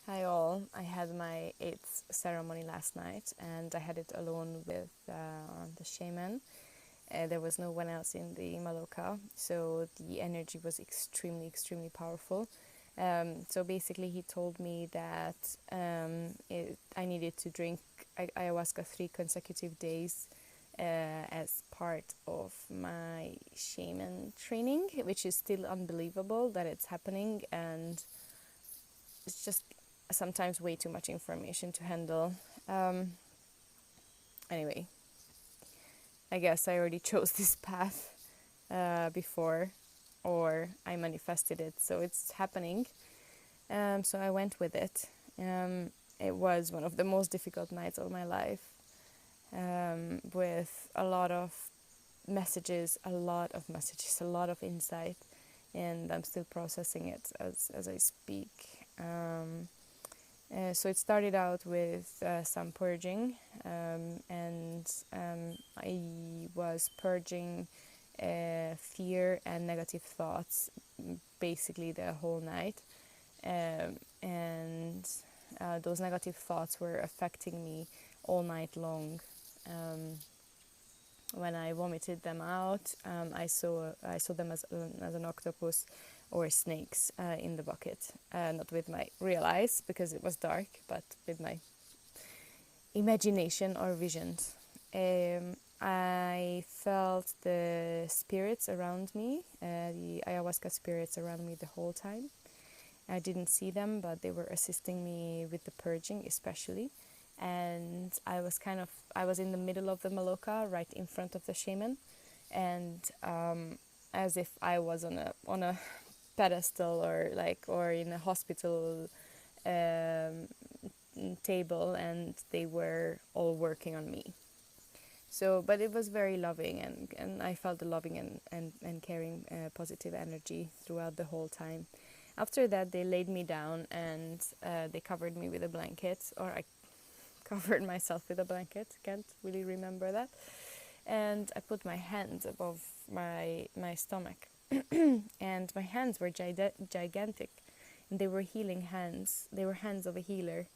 Hi all, I had my 8th ceremony last night and I had it alone with the shaman. There was no one else in the Maloka, so the energy was extremely powerful. So basically he told me that I needed to drink ayahuasca 3 consecutive days as part of my shaman training, which is still unbelievable that it's happening, and it's just sometimes way too much information to handle. Um, anyway, I guess I already chose this path before, or I manifested it, so it's happening. So I went with it. It was one of the most difficult nights of my life, with a lot of messages, a lot of insight, and I'm still processing it as I speak. So it started out with some purging, and I was purging fear and negative thoughts basically the whole night. And those negative thoughts were affecting me all night long. When I vomited them out, I saw them as an octopus or snakes in the bucket. Not with my real eyes because it was dark, but with my imagination or visions. I felt the spirits around me, the ayahuasca spirits around me the whole time. I didn't see them, but they were assisting me with the purging, especially. And I was in the middle of the maloka, right in front of the shaman, and as if I was on a pedestal or in a hospital um, table, and they were all working on me. So, but it was very loving, and I felt the loving and caring positive energy throughout the whole time. After that, they laid me down and they covered me with a blanket, or I covered myself with a blanket, can't really remember that. And I put my hands above my stomach. And my hands were gigantic. And they were healing hands. They were hands of a healer.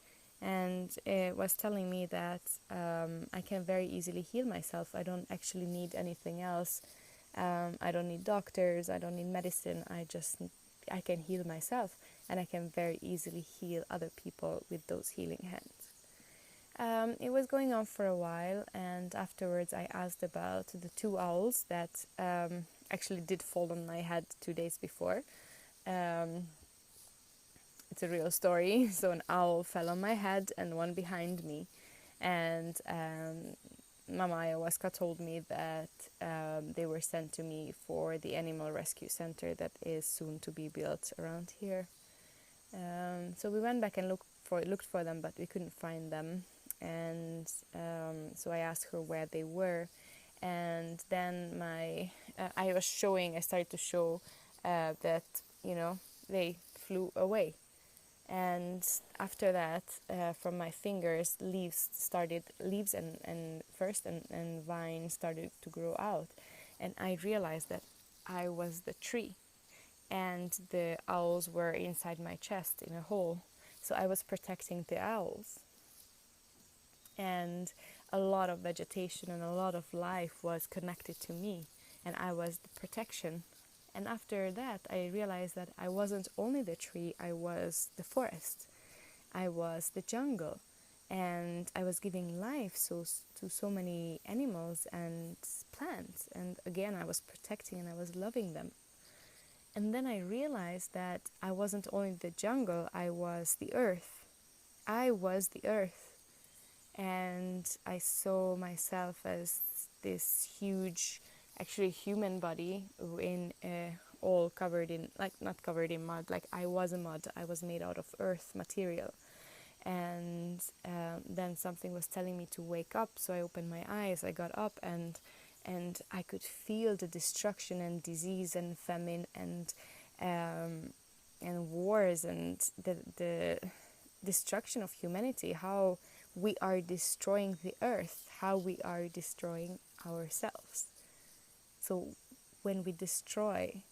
And it was telling me that I can very easily heal myself. I don't actually need anything else. I don't need doctors. I don't need medicine. I can heal myself. And I can very easily heal other people with those healing hands. It was going on for a while, and afterwards I asked about the 2 owls that actually did fall on my head 2 days before. Um, it's a real story. So an owl fell on my head and one behind me, and Mama Ayahuasca told me that they were sent to me for the animal rescue center that is soon to be built around here. So we went back and looked for them, but we couldn't find them. And so I asked her where they were, and then I started to show that they flew away. And after that, from my fingers, leaves and vines started to grow out, and I realized that I was the tree, and the owls were inside my chest in a hole. So I was protecting the owls, and a lot of vegetation and a lot of life was connected to me, and I was the protection. And after that, I realized that I wasn't only the tree, I was the forest, I was the jungle, and I was giving life to so many animals and plants. And again, I was protecting and I was loving them. And then I realized that I wasn't only the jungle, I was the earth. I was the earth. And I saw myself as this huge, actually human body all covered in, like, not covered in mud, like I was a mud, I was made out of earth material. And then something was telling me to wake up, so I opened my eyes, I got up, and I could feel the destruction and disease and famine and wars and the destruction of humanity, how we are destroying the earth, how we are destroying ourselves. So when we destroy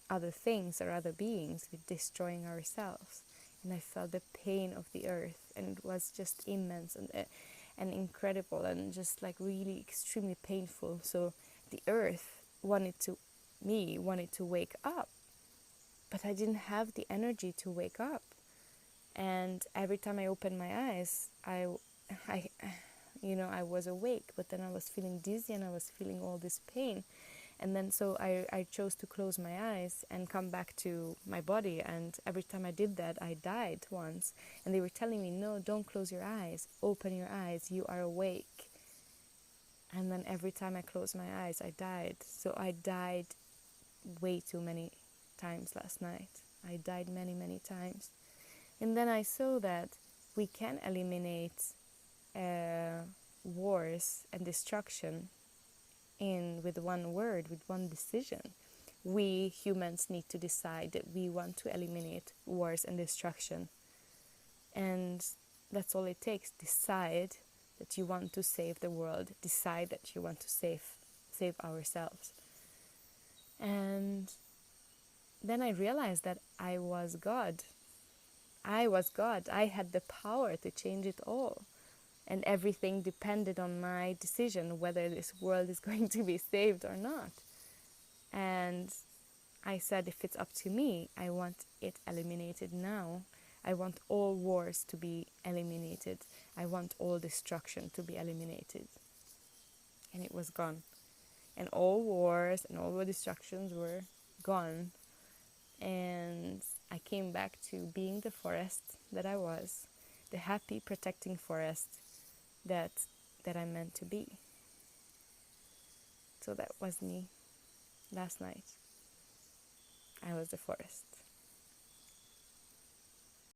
other things or other beings, we're destroying ourselves. and I felt the pain of the earth, and it was just immense and incredible, and just like really extremely painful. So the earth wanted to wake up, but I didn't have the energy to wake up. And every time I opened my eyes, I I was awake, but then I was feeling dizzy and I was feeling all this pain. And then so I chose to close my eyes and come back to my body. And every time I did that, I died once. And they were telling me, no, don't close your eyes. Open your eyes. You are awake. And then every time I closed my eyes, I died. So I died way too many times last night. I died many, many times. And then I saw that we can eliminate wars and destruction with one word, with one decision. We humans need to decide that we want to eliminate wars and destruction. And that's all it takes. Decide that you want to save the world. Decide that you want to save ourselves. And then I realized that I was God. I was God. I had the power to change it all. And everything depended on my decision whether this world is going to be saved or not. And I said, if it's up to me, I want it eliminated now. I want all wars to be eliminated. I want all destruction to be eliminated. And it was gone. And all wars and all the destructions were gone. And I came back to being the forest that I was, the happy, protecting forest that I'm meant to be. So that was me last night. I was the forest.